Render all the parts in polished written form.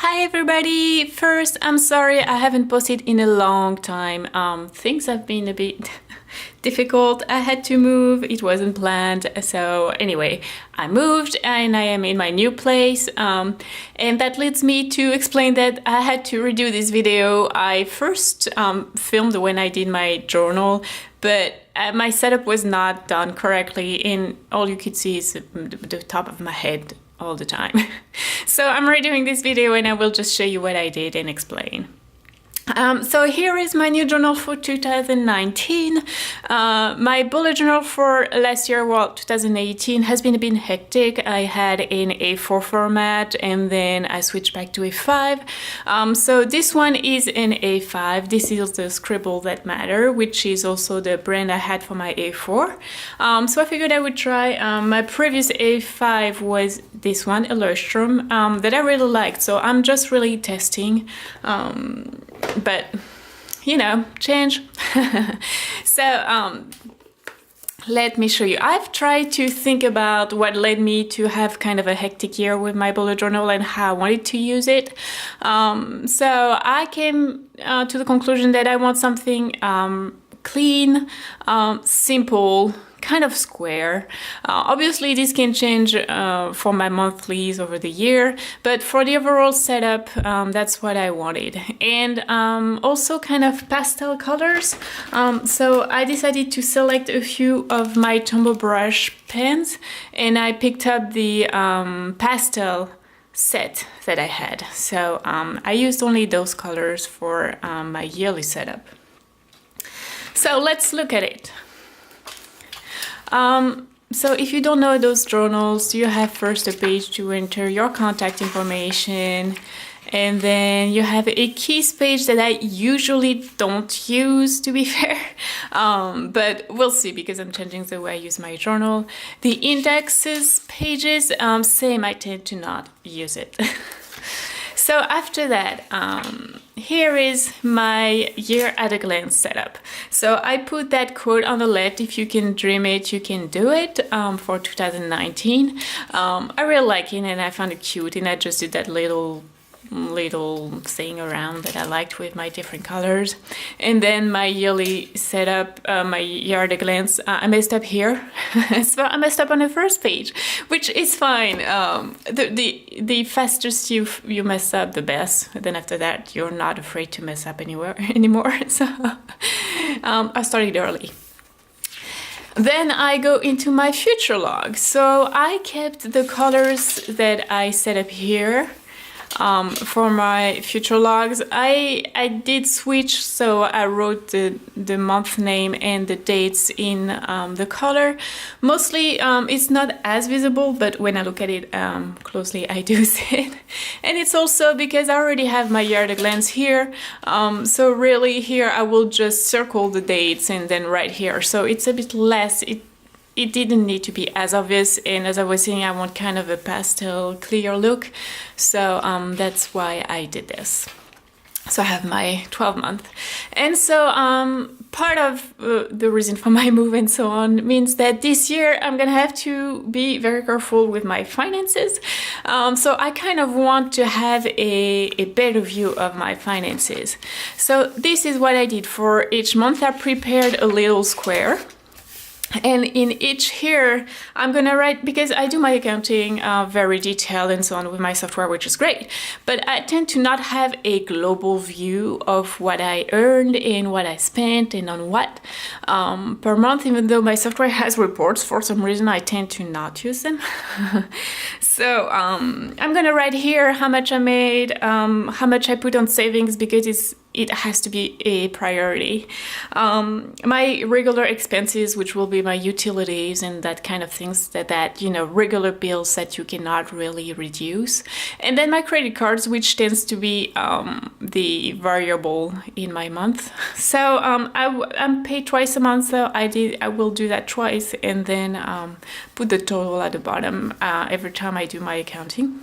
Hi everybody! First, I'm sorry I haven't posted in a long time. Things have been a bit difficult. I had to move, it wasn't planned. So anyway, I moved and I am in my new place. And that leads me to explain that I had to redo this video. I first filmed when I did my journal, but my setup was not done correctly and all you could see is the top of my head all the time. So I'm redoing this video and I will just show you what I did and explain. So here is my new journal for 2019. My bullet journal for last year, well, 2018, has been a bit hectic. I had an A4 format and then I switched back to A5. So this one is an A5. This is the Scribble That Matter, which is also the brand I had for my A4. So I figured I would try. My previous A5 was this one, Illustrum, that I really liked. So I'm just really testing. But you know, change. So let me show you. I've tried to think about what led me to have kind of a hectic year with my bullet journal and how I wanted to use it. So I came to the conclusion that I want something clean, simple, kind of square. Obviously this can change for my monthlies over the year, but for the overall setup, that's what I wanted. And also kind of pastel colors. So I decided to select a few of my Tombow brush pens and I picked up the pastel set that I had. So I used only those colors for my yearly setup. So let's look at it. So if you don't know those journals, you have first a page to enter your contact information, and then you have a keys page that I usually don't use, to be fair, but we'll see because I'm changing the way I use my journal. The indexes pages, same, I tend to not use it. So after that, here is my year at a glance setup. So I put that quote on the left, if you can dream it, you can do it, for 2019. I really like it and I found it cute and I just did that little thing around that I liked with my different colors. And then my yearly setup, my year at a glance, I messed up here. So I messed up on the first page, which is fine. The fastest you mess up, the best. And then after that, you're not afraid to mess up anymore. So I started early. Then I go into my future log. So I kept the colors that I set up here. For my future logs, I did switch, so I wrote the month name and the dates in the color. Mostly it's not as visible, but when I look at it closely I do see it. And it's also because I already have my year at a glance here, so really here I will just circle the dates and then right here, so it's a bit less, it didn't need to be as obvious, and as I was saying, I want kind of a pastel clear look, so that's why I did this. So I have my 12-month, and so part of the reason for my move and so on means that this year I'm gonna have to be very careful with my finances. So I kind of want to have a better view of my finances. So this is what I did for each month. I prepared a little square. And in each here, I'm gonna write, because I do my accounting very detailed and so on with my software, which is great, but I tend to not have a global view of what I earned and what I spent and on what per month, even though my software has reports. For some reason, I tend to not use them. So I'm gonna write here how much I made, how much I put on savings, because it has to be a priority. My regular expenses, which will be my utilities and that kind of things, that you know, regular bills that you cannot really reduce. And then my credit cards, which tends to be the variable in my month. So I'm paid twice a month, so I will do that twice and then put the total at the bottom every time I do my accounting.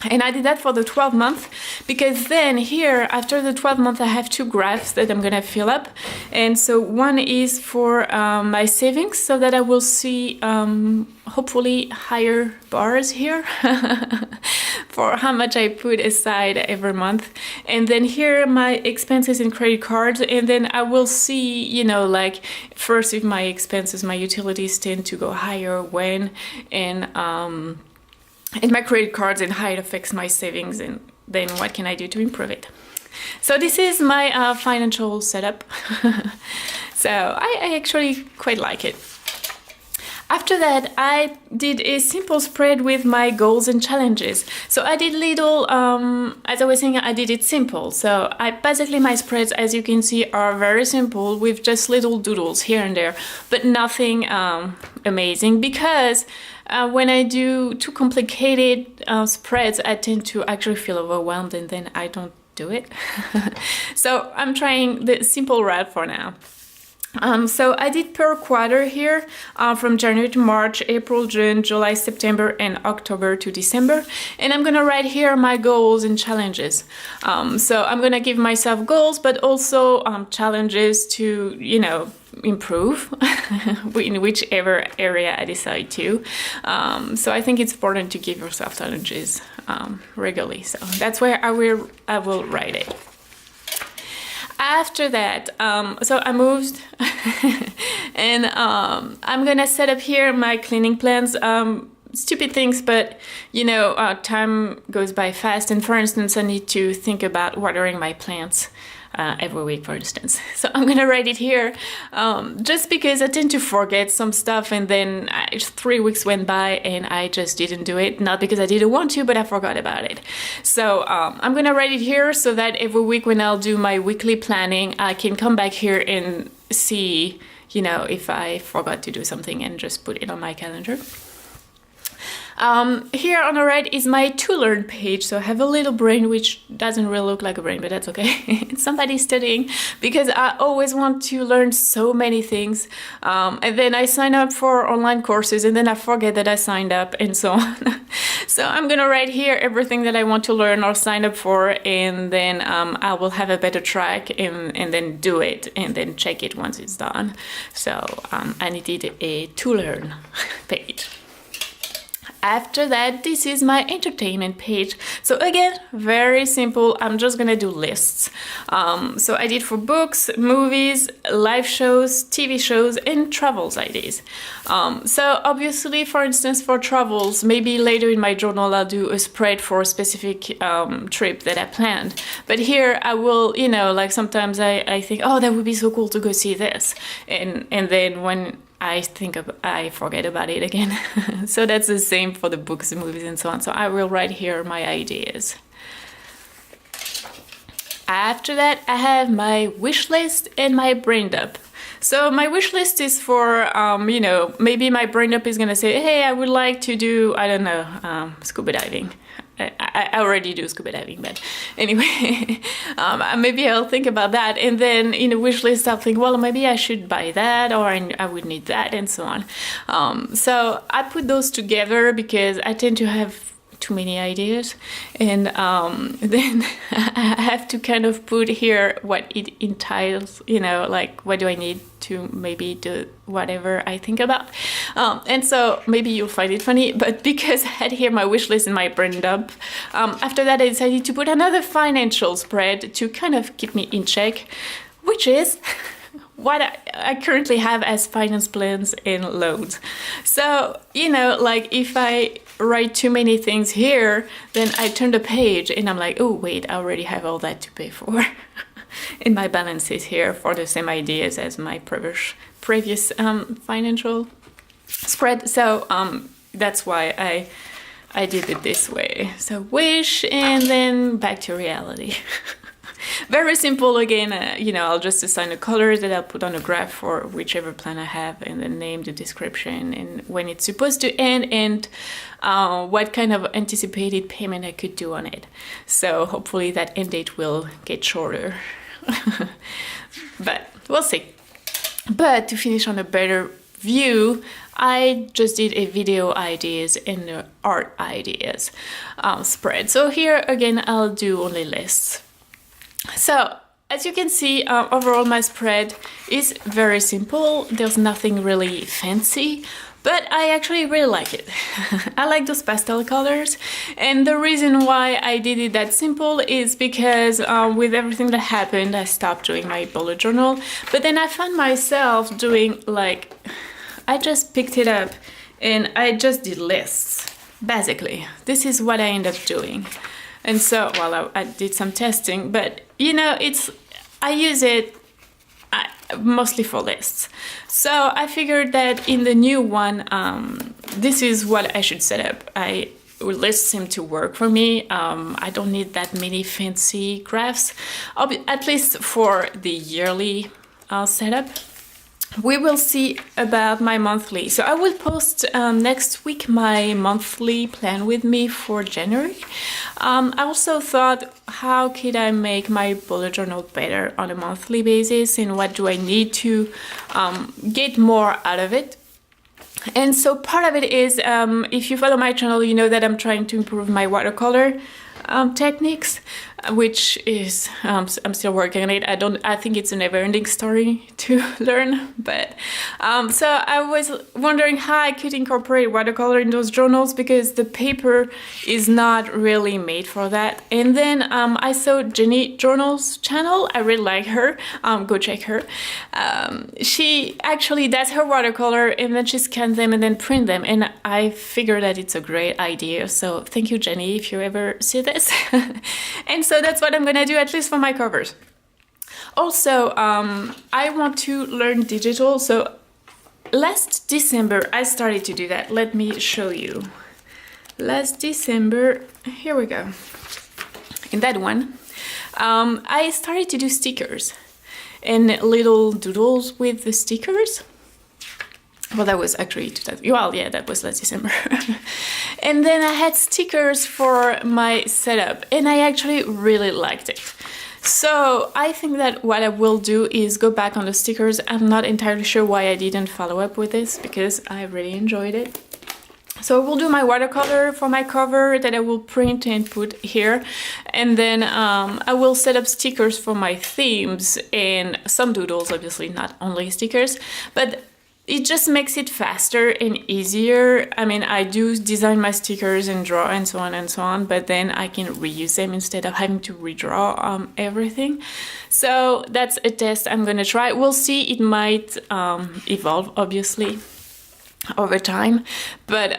And I did that for the 12 month, because then here, after the 12 month, I have two graphs that I'm gonna fill up. And so one is for my savings, so that I will see hopefully higher bars here. for how much I put aside every month. And then here are my expenses and credit cards. And then I will see, you know, like first if my expenses, my utilities tend to go higher when, and my credit cards and how it affects my savings, and then what can I do to improve it. So this is my financial setup. So I actually quite like it. After that, I did a simple spread with my goals and challenges. So I did little, as I was saying, I did it simple. So basically my spreads, as you can see, are very simple with just little doodles here and there, but nothing amazing, because when I do too complicated spreads, I tend to actually feel overwhelmed, and then I don't do it. So I'm trying the simple route for now. So I did per quarter here, from January to March, April, June, July, September, and October to December. And I'm gonna write here my goals and challenges. So I'm gonna give myself goals, but also challenges to, you know, improve in whichever area I decide to. So I think it's important to give yourself challenges regularly. So that's where I will write it. After that, so I moved and I'm gonna set up here my cleaning plans. Stupid things, but you know, time goes by fast, and for instance, I need to think about watering my plants every week, for instance. So I'm gonna write it here, just because I tend to forget some stuff, and then 3 weeks went by and I just didn't do it. Not because I didn't want to, but I forgot about it. So I'm gonna write it here so that every week when I'll do my weekly planning, I can come back here and see, you know, if I forgot to do something, and just put it on my calendar. Here on the right is my to learn page. So I have a little brain, which doesn't really look like a brain, but that's okay. It's somebody studying, because I always want to learn so many things. And then I sign up for online courses, and then I forget that I signed up, and so on. So I'm gonna write here everything that I want to learn or sign up for, and then I will have a better track, and then do it, and then check it once it's done. So I needed a to learn page. After that, this is my entertainment page. So again, very simple. I'm just gonna do lists. So I did for books, movies, live shows, TV shows, and travels ideas. So obviously, for instance, for travels, maybe later in my journal, I'll do a spread for a specific trip that I planned. But here I will, you know, like sometimes I think, oh, that would be so cool to go see this. And then when I forget about it again. So that's the same for the books, movies, and so on. So I will write here my ideas. After that, I have my wish list and my brain dump. So my wish list is for, you know, maybe my brain dump is gonna say, hey, I would like to do, I don't know, scuba diving. I already do scuba diving, but anyway, maybe I'll think about that, and then in a wish list I'll think, well, maybe I should buy that, or I would need that, and so on. So I put those together because I tend to have too many ideas, and then I have to kind of put here what it entails, you know, like what do I need to maybe do whatever I think about. And so maybe you'll find it funny, but because I had here my wish list and my brain dump, after that I decided to put another financial spread to kind of keep me in check, which is what I currently have as finance plans and loans. So, you know, like if I write too many things here, then I turn the page and I'm like, oh wait, I already have all that to pay for. And my balance is here for the same ideas as my previous financial spread. So that's why I did it this way. So wish, and then back to reality. Very simple again, you know, I'll just assign the colors that I'll put on a graph for whichever plan I have, and the name, the description, and when it's supposed to end, and what kind of anticipated payment I could do on it. So hopefully that end date will get shorter. But we'll see. But to finish on a better view, I just did a video ideas and the art ideas spread. So here again, I'll do only lists. So as you can see, overall my spread is very simple. There's nothing really fancy, but I actually really like it. I like those pastel colors, and the reason why I did it that simple is because with everything that happened, I stopped doing my bullet journal, but then I found myself doing like, I just picked it up and I just did lists. Basically, this is what I end up doing. And so, well, I did some testing, but you know, I use it mostly for lists. So I figured that in the new one, this is what I should set up. Lists seem to work for me. I don't need that many fancy graphs, at least for the yearly setup. We will see about my monthly. So I will post next week my monthly plan with me for January. I also thought, how could I make my bullet journal better on a monthly basis, and what do I need to get more out of it? And so part of it is, if you follow my channel, you know that I'm trying to improve my watercolor techniques, which is I'm still working on it. I think it's a never-ending story to learn, but so I was wondering how I could incorporate watercolor in those journals, because the paper is not really made for that. And then I saw Jenny Journals channel. I really like her. Go check her. She actually does her watercolor, and then she scans them and then print them, and I figured that it's a great idea. So thank you, Jenny, if you ever see this. And so that's what I'm gonna do, at least for my covers. Also, I want to learn digital. So last December, I started to do that. Let me show you. Last December, here we go. In that one, I started to do stickers and little doodles with the stickers. Well, that was actually, that was last December. And then I had stickers for my setup, and I actually really liked it. So I think that what I will do is go back on the stickers. I'm not entirely sure why I didn't follow up with this, because I really enjoyed it. So I will do my watercolor for my cover that I will print and put here. And then I will set up stickers for my themes and some doodles, obviously not only stickers, but it just makes it faster and easier. I mean, I do design my stickers and draw and so on, but then I can reuse them instead of having to redraw everything. So that's a test I'm gonna try. We'll see, it might evolve, obviously, over time. But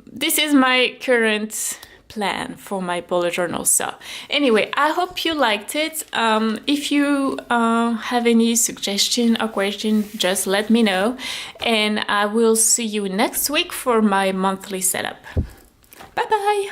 this is my current plan for my bullet journal. So anyway, I hope you liked it. If you have any suggestion or question, just let me know, and I will see you next week for my monthly setup. Bye bye.